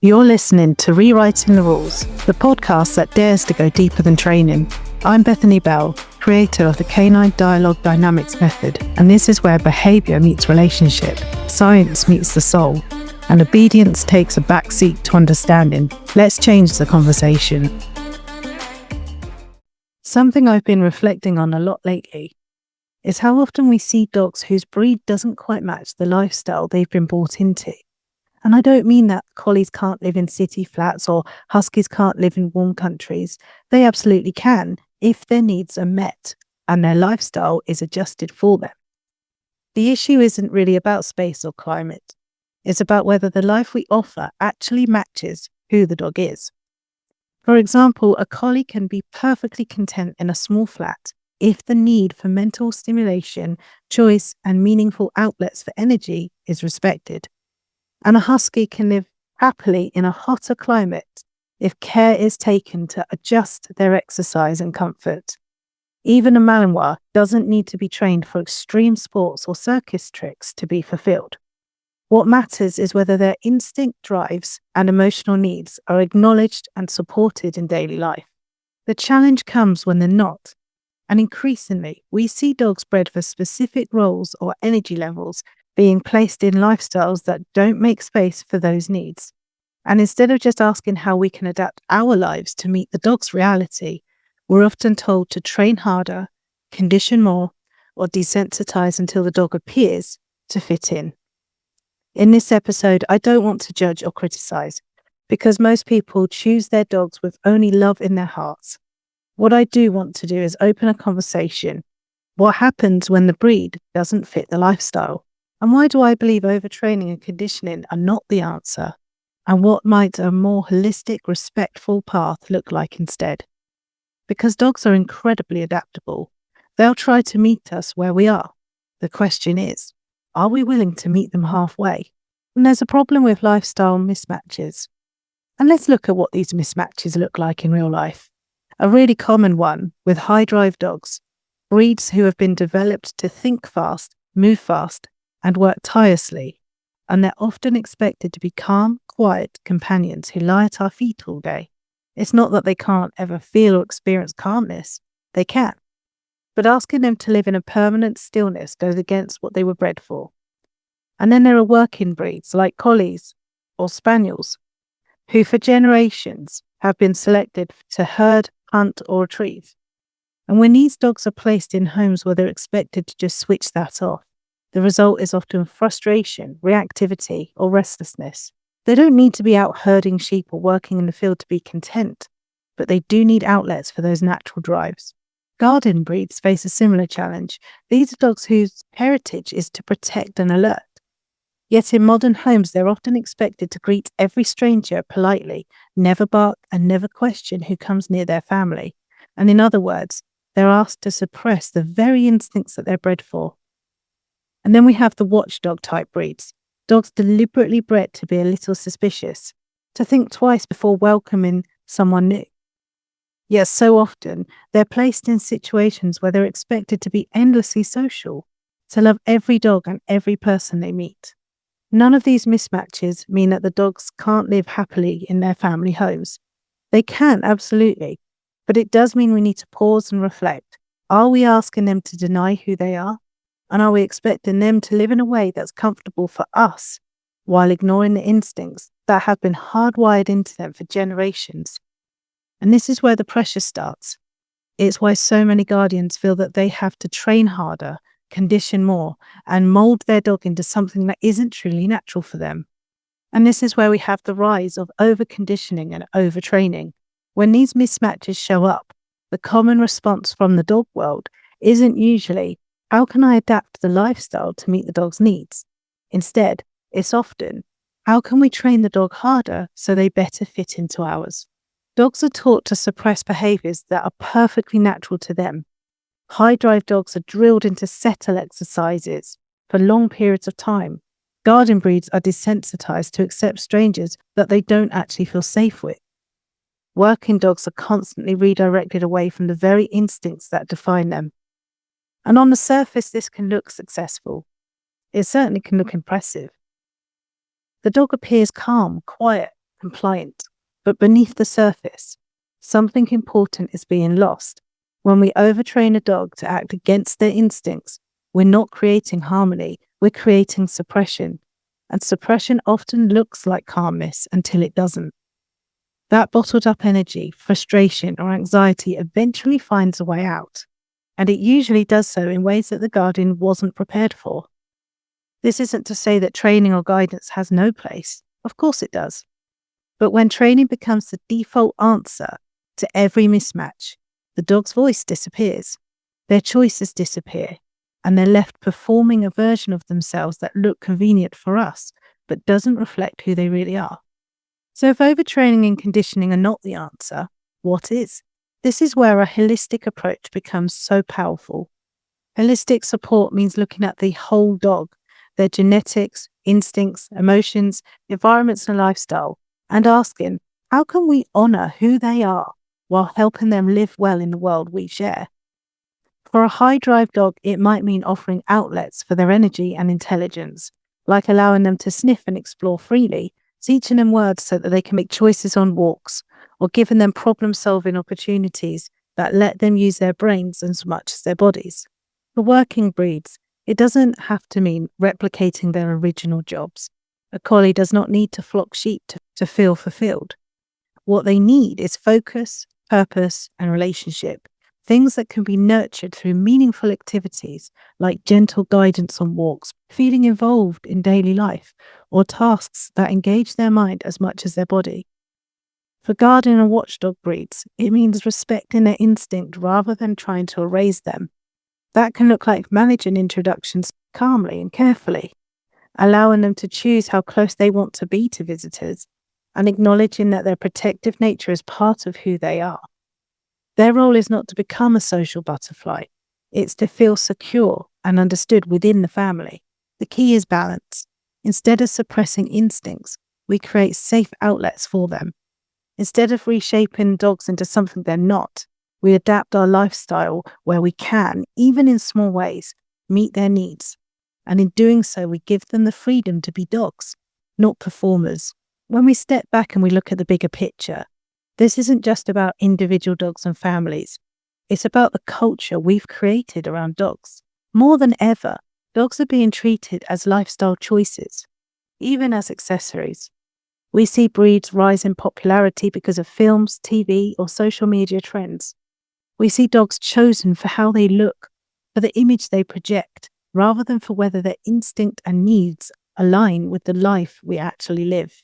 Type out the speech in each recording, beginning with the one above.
You're listening to Rewriting the Rules, the podcast that dares to go deeper than training. I'm Bethany Bell, creator of the Canine Dialogue Dynamics Method, and this is where behaviour meets relationship, science meets the soul, and obedience takes a backseat to understanding. Let's change the conversation. Something I've been reflecting on a lot lately is how often we see dogs whose breed doesn't quite match the lifestyle they've been brought into. And I don't mean that Collies can't live in city flats or Huskies can't live in warm countries. They absolutely can if their needs are met and their lifestyle is adjusted for them. The issue isn't really about space or climate. It's about whether the life we offer actually matches who the dog is. For example, a collie can be perfectly content in a small flat if the need for mental stimulation, choice, and meaningful outlets for energy is respected. And a husky can live happily in a hotter climate if care is taken to adjust their exercise and comfort. Even a Malinois doesn't need to be trained for extreme sports or circus tricks to be fulfilled. What matters is whether their instinct drives and emotional needs are acknowledged and supported in daily life. The challenge comes when they're not. And increasingly, we see dogs bred for specific roles or energy levels being placed in lifestyles that don't make space for those needs. And instead of just asking how we can adapt our lives to meet the dog's reality, we're often told to train harder, condition more, or desensitize until the dog appears to fit in. In this episode, I don't want to judge or criticize, because most people choose their dogs with only love in their hearts. What I do want to do is open a conversation. What happens when the breed doesn't fit the lifestyle? And why do I believe overtraining and conditioning are not the answer? And what might a more holistic, respectful path look like instead? Because dogs are incredibly adaptable. They'll try to meet us where we are. The question is, are we willing to meet them halfway? And there's a problem with lifestyle mismatches. And let's look at what these mismatches look like in real life. A really common one with high drive dogs, breeds who have been developed to think fast, move fast, and work tirelessly, and they're often expected to be calm, quiet companions who lie at our feet all day. It's not that they can't ever feel or experience calmness, they can. But asking them to live in a permanent stillness goes against what they were bred for. And then there are working breeds like Collies or Spaniels, who for generations have been selected to herd, hunt, or retrieve. And when these dogs are placed in homes where they're expected to just switch that off, the result is often frustration, reactivity, or restlessness. They don't need to be out herding sheep or working in the field to be content, but they do need outlets for those natural drives. Garden breeds face a similar challenge. These are dogs whose heritage is to protect and alert. Yet in modern homes, they're often expected to greet every stranger politely, never bark and never question who comes near their family. And in other words, they're asked to suppress the very instincts that they're bred for. And then we have the watchdog type breeds, dogs deliberately bred to be a little suspicious, to think twice before welcoming someone new. Yet so often, they're placed in situations where they're expected to be endlessly social, to love every dog and every person they meet. None of these mismatches mean that the dogs can't live happily in their family homes. They can, absolutely, but it does mean we need to pause and reflect. Are we asking them to deny who they are? And are we expecting them to live in a way that's comfortable for us while ignoring the instincts that have been hardwired into them for generations? And this is where the pressure starts. It's why so many guardians feel that they have to train harder, condition more, and mold their dog into something that isn't truly natural for them. And this is where we have the rise of over-conditioning and overtraining. When these mismatches show up, the common response from the dog world isn't usually, how can I adapt the lifestyle to meet the dog's needs? Instead, it's often, how can we train the dog harder so they better fit into ours? Dogs are taught to suppress behaviours that are perfectly natural to them. High drive dogs are drilled into settle exercises for long periods of time. Garden breeds are desensitized to accept strangers that they don't actually feel safe with. Working dogs are constantly redirected away from the very instincts that define them. And on the surface, this can look successful. It certainly can look impressive. The dog appears calm, quiet, compliant. But beneath the surface, something important is being lost. When we overtrain a dog to act against their instincts, we're not creating harmony, we're creating suppression. And suppression often looks like calmness until it doesn't. That bottled up energy, frustration, or anxiety eventually finds a way out. And it usually does so in ways that the guardian wasn't prepared for. This isn't to say that training or guidance has no place. Of course it does. But when training becomes the default answer to every mismatch, the dog's voice disappears, their choices disappear, and they're left performing a version of themselves that look convenient for us, but doesn't reflect who they really are. So if overtraining and conditioning are not the answer, what is? This is where a holistic approach becomes so powerful. Holistic support means looking at the whole dog, their genetics, instincts, emotions, environments, and lifestyle, and asking, how can we honor who they are while helping them live well in the world we share? For a high-drive dog, it might mean offering outlets for their energy and intelligence, like allowing them to sniff and explore freely, teaching them words so that they can make choices on walks, or giving them problem-solving opportunities that let them use their brains as much as their bodies. For working breeds, it doesn't have to mean replicating their original jobs. A collie does not need to flock sheep to feel fulfilled. What they need is focus, purpose, and relationship. Things that can be nurtured through meaningful activities like gentle guidance on walks, feeling involved in daily life, or tasks that engage their mind as much as their body. For guardian and watchdog breeds, it means respecting their instinct rather than trying to erase them. That can look like managing introductions calmly and carefully, allowing them to choose how close they want to be to visitors, and acknowledging that their protective nature is part of who they are. Their role is not to become a social butterfly. It's to feel secure and understood within the family. The key is balance. Instead of suppressing instincts, we create safe outlets for them. Instead of reshaping dogs into something they're not, we adapt our lifestyle where we can, even in small ways, meet their needs. And in doing so, we give them the freedom to be dogs, not performers. When we step back and we look at the bigger picture, this isn't just about individual dogs and families. It's about the culture we've created around dogs. More than ever, dogs are being treated as lifestyle choices, even as accessories. We see breeds rise in popularity because of films, TV, or social media trends. We see dogs chosen for how they look, for the image they project, rather than for whether their instinct and needs align with the life we actually live.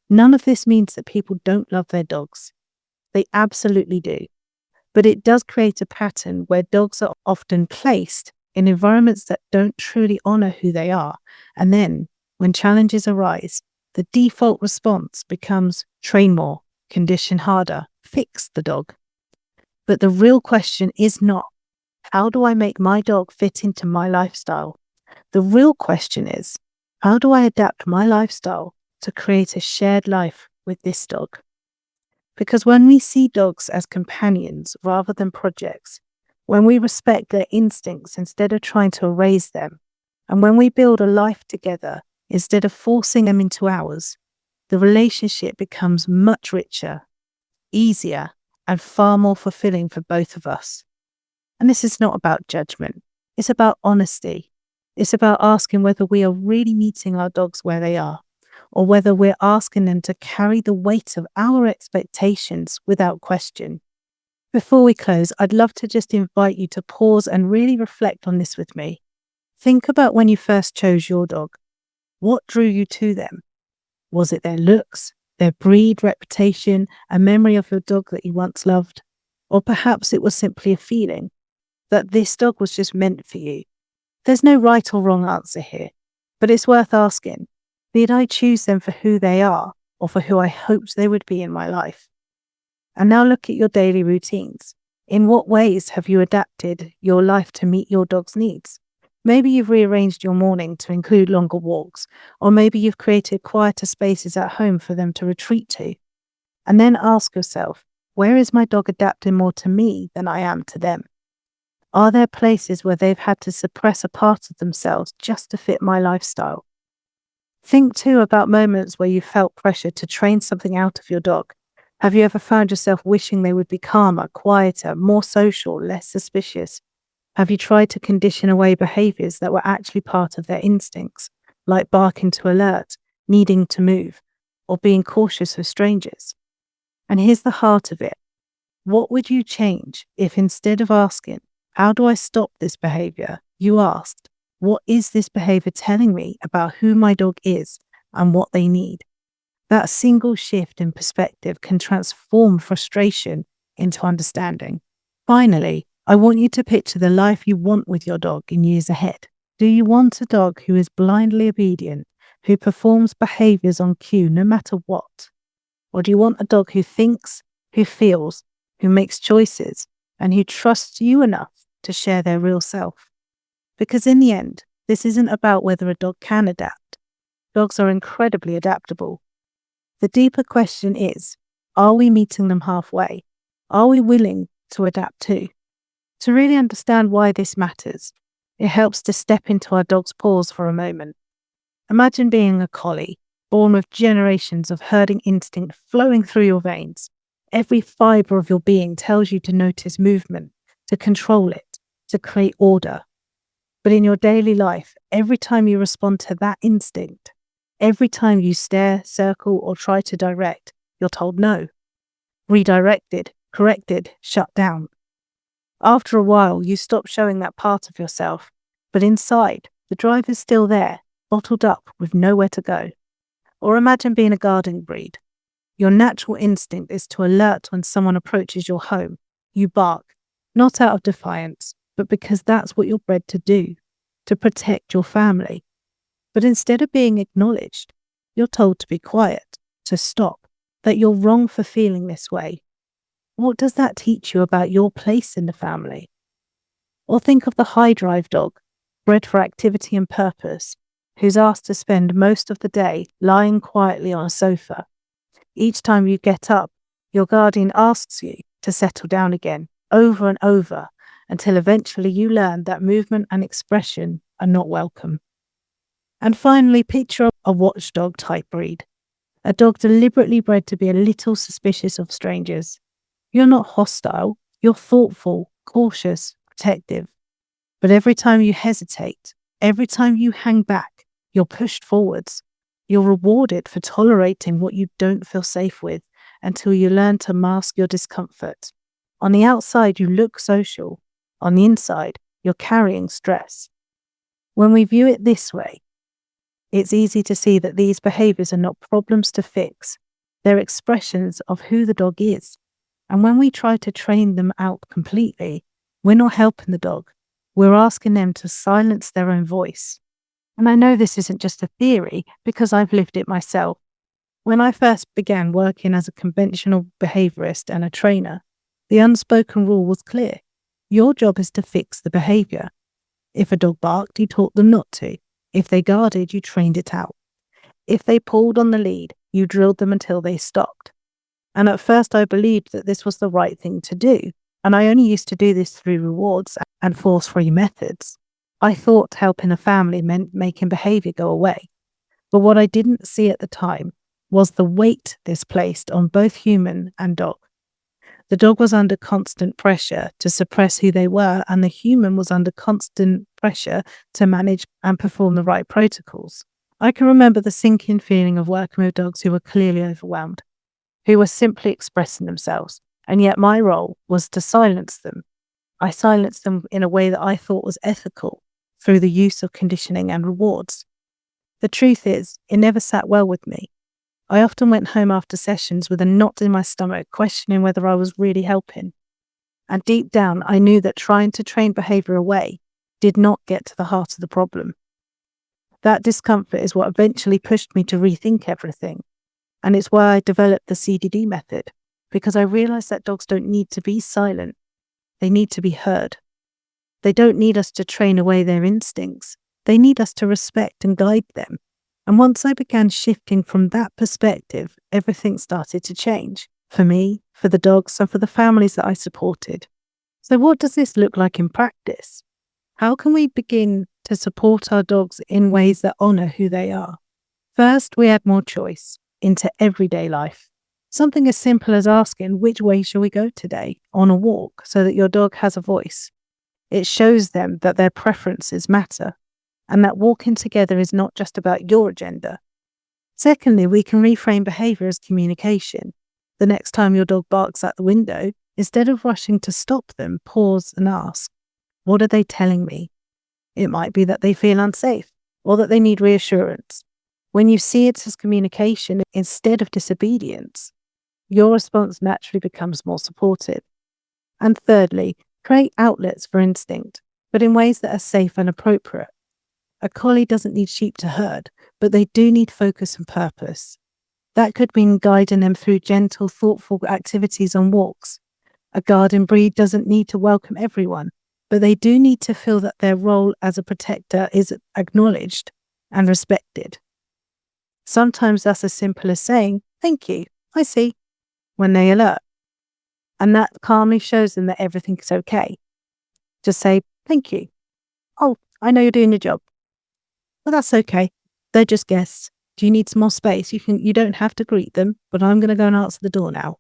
None of this means that people don't love their dogs. They absolutely do. But it does create a pattern where dogs are often placed in environments that don't truly honor who they are. And then, when challenges arise, the default response becomes train more, condition harder, fix the dog. But the real question is not, how do I make my dog fit into my lifestyle? The real question is, how do I adapt my lifestyle to create a shared life with this dog? Because when we see dogs as companions rather than projects, when we respect their instincts instead of trying to erase them, and when we build a life together instead of forcing them into ours, the relationship becomes much richer, easier, and far more fulfilling for both of us. And this is not about judgment. It's about honesty. It's about asking whether we are really meeting our dogs where they are, or whether we're asking them to carry the weight of our expectations without question. Before we close, I'd love to just invite you to pause and really reflect on this with me. Think about when you first chose your dog. What drew you to them? Was it their looks, their breed, reputation, a memory of your dog that you once loved? Or perhaps it was simply a feeling that this dog was just meant for you. There's no right or wrong answer here, but it's worth asking. Did I choose them for who they are or for who I hoped they would be in my life? And now look at your daily routines. In what ways have you adapted your life to meet your dog's needs? Maybe you've rearranged your morning to include longer walks, or maybe you've created quieter spaces at home for them to retreat to. And then ask yourself, where is my dog adapting more to me than I am to them? Are there places where they've had to suppress a part of themselves just to fit my lifestyle? Think too about moments where you felt pressure to train something out of your dog. Have you ever found yourself wishing they would be calmer, quieter, more social, less suspicious? Have you tried to condition away behaviours that were actually part of their instincts, like barking to alert, needing to move, or being cautious with strangers? And here's the heart of it. What would you change if instead of asking, "How do I stop this behaviour?" you asked, "What is this behaviour telling me about who my dog is and what they need?" That single shift in perspective can transform frustration into understanding. Finally, I want you to picture the life you want with your dog in years ahead. Do you want a dog who is blindly obedient, who performs behaviours on cue no matter what? Or do you want a dog who thinks, who feels, who makes choices, and who trusts you enough to share their real self? Because in the end, this isn't about whether a dog can adapt. Dogs are incredibly adaptable. The deeper question is, are we meeting them halfway? Are we willing to adapt too? To really understand why this matters, it helps to step into our dog's paws for a moment. Imagine being a collie, born with generations of herding instinct flowing through your veins. Every fibre of your being tells you to notice movement, to control it, to create order. But in your daily life, every time you respond to that instinct, every time you stare, circle, or try to direct, you're told no. Redirected, corrected, shut down. After a while, you stop showing that part of yourself, but inside, the drive is still there, bottled up with nowhere to go. Or imagine being a guarding breed. Your natural instinct is to alert when someone approaches your home. You bark, not out of defiance, but because that's what you're bred to do, to protect your family. But instead of being acknowledged, you're told to be quiet, to stop, that you're wrong for feeling this way. What does that teach you about your place in the family? Or think of the high drive dog, bred for activity and purpose, who's asked to spend most of the day lying quietly on a sofa. Each time you get up, your guardian asks you to settle down again, over and over, until eventually you learn that movement and expression are not welcome. And finally, picture a watchdog type breed, a dog deliberately bred to be a little suspicious of strangers. You're not hostile, you're thoughtful, cautious, protective. But every time you hesitate, every time you hang back, you're pushed forwards. You're rewarded for tolerating what you don't feel safe with until you learn to mask your discomfort. On the outside, you look social. On the inside, you're carrying stress. When we view it this way, it's easy to see that these behaviours are not problems to fix. They're expressions of who the dog is. And when we try to train them out completely, we're not helping the dog. We're asking them to silence their own voice. And I know this isn't just a theory because I've lived it myself. When I first began working as a conventional behaviourist and a trainer, the unspoken rule was clear. Your job is to fix the behaviour. If a dog barked, you taught them not to. If they guarded, you trained it out. If they pulled on the lead, you drilled them until they stopped. And at first I believed that this was the right thing to do, and I only used to do this through rewards and force-free methods. I thought helping a family meant making behaviour go away. But what I didn't see at the time was the weight this placed on both human and dog. The dog was under constant pressure to suppress who they were, and the human was under constant pressure to manage and perform the right protocols. I can remember the sinking feeling of working with dogs who were clearly overwhelmed, who were simply expressing themselves, and yet my role was to silence them. I silenced them in a way that I thought was ethical, through the use of conditioning and rewards. The truth is, it never sat well with me. I often went home after sessions with a knot in my stomach, questioning whether I was really helping. And deep down, I knew that trying to train behaviour away did not get to the heart of the problem. That discomfort is what eventually pushed me to rethink everything. And it's why I developed the CDD method, because I realized that dogs don't need to be silent. They need to be heard. They don't need us to train away their instincts. They need us to respect and guide them. And once I began shifting from that perspective, everything started to change. For me, for the dogs, and for the families that I supported. So what does this look like in practice? How can we begin to support our dogs in ways that honour who they are? First, we add more choice into everyday life. Something as simple as asking, which way shall we go today on a walk, so that your dog has a voice. It shows them that their preferences matter and that walking together is not just about your agenda. Secondly, we can reframe behaviour as communication. The next time your dog barks at the window, instead of rushing to stop them, pause and ask, what are they telling me? It might be that they feel unsafe or that they need reassurance. When you see it as communication instead of disobedience, your response naturally becomes more supportive. And thirdly, create outlets for instinct, but in ways that are safe and appropriate. A collie doesn't need sheep to herd, but they do need focus and purpose. That could mean guiding them through gentle, thoughtful activities on walks. A garden breed doesn't need to welcome everyone, but they do need to feel that their role as a protector is acknowledged and respected. Sometimes that's as simple as saying, thank you, I see, when they alert. And that calmly shows them that everything is okay. Just say, thank you. Oh, I know you're doing your job. Well, that's okay. They're just guests. Do you need some more space? You don't have to greet them, but I'm going to go and answer the door now.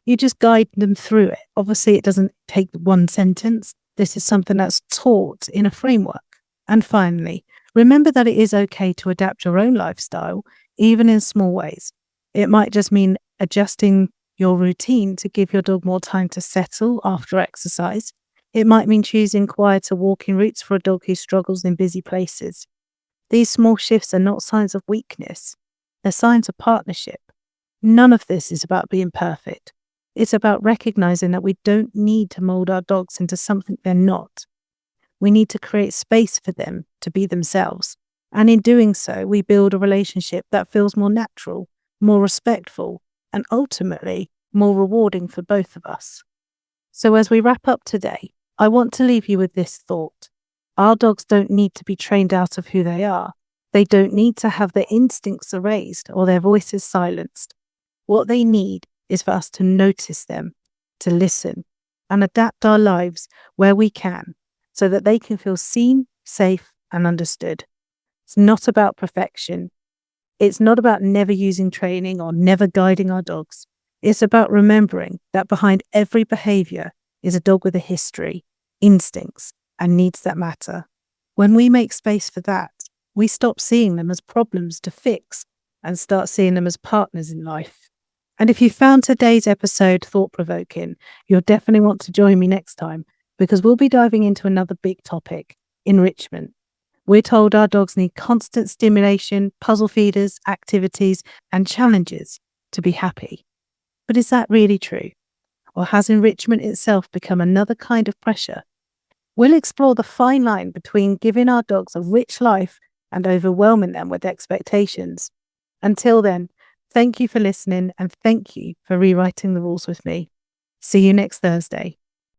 You just guide them through it. Obviously, it doesn't take one sentence. This is something that's taught in a framework. And finally, remember that it is okay to adapt your own lifestyle, even in small ways. It might just mean adjusting your routine to give your dog more time to settle after exercise. It might mean choosing quieter walking routes for a dog who struggles in busy places. These small shifts are not signs of weakness. They're signs of partnership. None of this is about being perfect. It's about recognizing that we don't need to mold our dogs into something they're not. We need to create space for them to be themselves. And in doing so, we build a relationship that feels more natural, more respectful, and ultimately more rewarding for both of us. So as we wrap up today, I want to leave you with this thought. Our dogs don't need to be trained out of who they are. They don't need to have their instincts erased or their voices silenced. What they need is for us to notice them, to listen, and adapt our lives where we can so that they can feel seen, safe, and understood. It's not about perfection. It's not about never using training or never guiding our dogs. It's about remembering that behind every behaviour is a dog with a history, instincts, and needs that matter. When we make space for that, we stop seeing them as problems to fix and start seeing them as partners in life. And if you found today's episode thought-provoking, you'll definitely want to join me next time because we'll be diving into another big topic, enrichment. We're told our dogs need constant stimulation, puzzle feeders, activities, and challenges to be happy. But is that really true? Or has enrichment itself become another kind of pressure? We'll explore the fine line between giving our dogs a rich life and overwhelming them with expectations. Until then, thank you for listening and thank you for rewriting the rules with me. See you next Thursday.